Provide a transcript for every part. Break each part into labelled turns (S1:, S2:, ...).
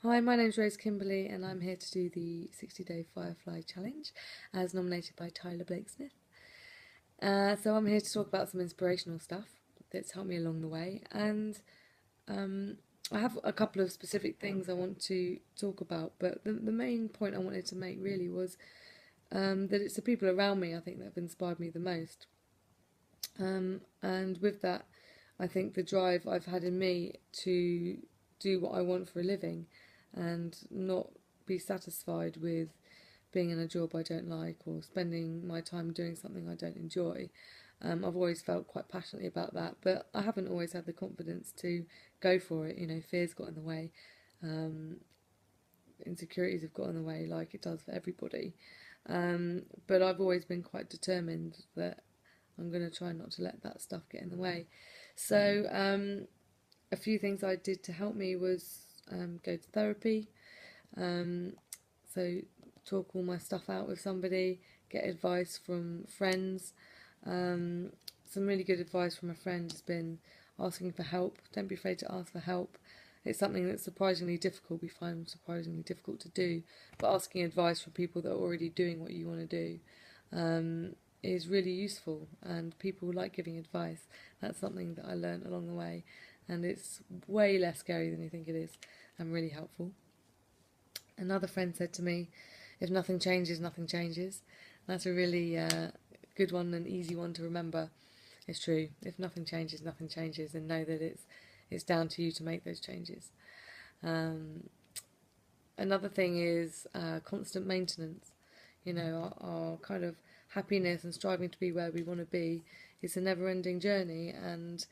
S1: Hi, my name's Rose Kimberley and I'm here to do the 60-day Firefly Challenge as nominated by Tyler Blake Smith. So I'm here to talk about some inspirational stuff that's helped me along the way, and I have a couple of specific things I want to talk about, but the main point I wanted to make really was that it's the people around me I think that have inspired me the most. And with that, I think the drive I've had in me to do what I want for a living and not be satisfied with being in a job I don't like or spending my time doing something I don't enjoy. I've always felt quite passionately about that, but I haven't always had the confidence to go for it. You know, fear's got in the way, insecurities have got in the way, like it does for everybody. But I've always been quite determined that I'm going to try not to let that stuff get in the way. So a few things I did to help me was go to therapy. So talk all my stuff out with somebody, get advice from friends. Some really good advice from a friend has been asking for help. Don't be afraid to ask for help. It's something that's surprisingly difficult, we find surprisingly difficult to do, but asking advice from people that are already doing what you want to do is really useful, and people like giving advice. That's something that I learned along the way, and it's way less scary than you think it is, and really helpful. Another friend said to me, if nothing changes, nothing changes. That's a really good one and easy one to remember. It's true. If nothing changes, nothing changes, and know that it's down to you to make those changes. Another thing is constant maintenance. You know, our kind of happiness and striving to be where we want to be is a never-ending journey, and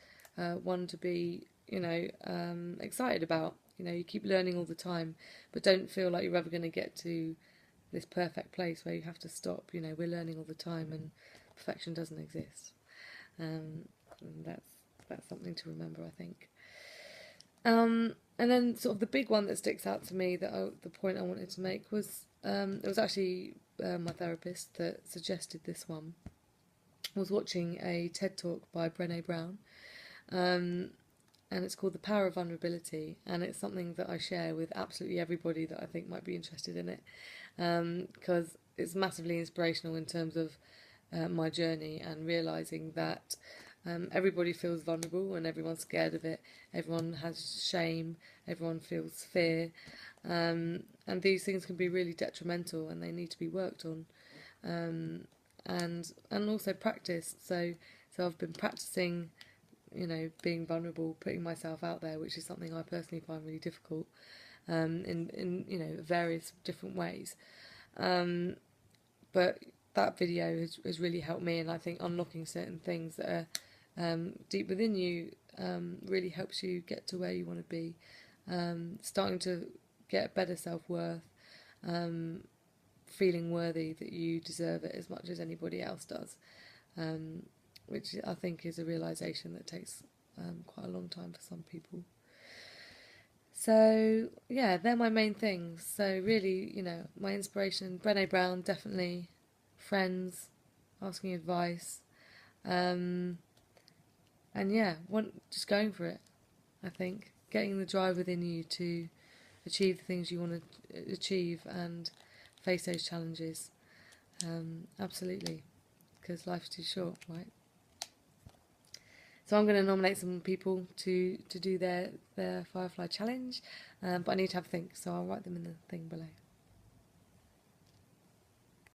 S1: one to be, excited about. You know, you keep learning all the time, but don't feel like you're ever going to get to this perfect place where you have to stop. You know, we're learning all the time, and perfection doesn't exist. And that's something to remember, I think. And then sort of the big one that sticks out to me, the point I wanted to make was it was actually my therapist that suggested this one. I was watching a TED talk by Brené Brown, and it's called The Power of Vulnerability, and it's something that I share with absolutely everybody that I think might be interested in it, because it's massively inspirational in terms of my journey and realising that everybody feels vulnerable and everyone's scared of it, everyone has shame, everyone feels fear, and these things can be really detrimental and they need to be worked on, and also practiced. So I've been practicing, being vulnerable, putting myself out there, which is something I personally find really difficult, in various different ways. But that video has really helped me, and I think unlocking certain things that are deep within you really helps you get to where you want to be. Starting to get better self-worth, feeling worthy that you deserve it as much as anybody else does, which I think is a realisation that takes quite a long time for some people. So yeah, they're my main things. So really, my inspiration, Brené Brown, definitely, friends, asking advice, and yeah, just going for it. I think getting the drive within you to achieve the things you want to achieve and face those challenges. Absolutely, because life's too short, right? So I'm going to nominate some people to do their Firefly challenge, but I need to have a think, so I'll write them in the thing below.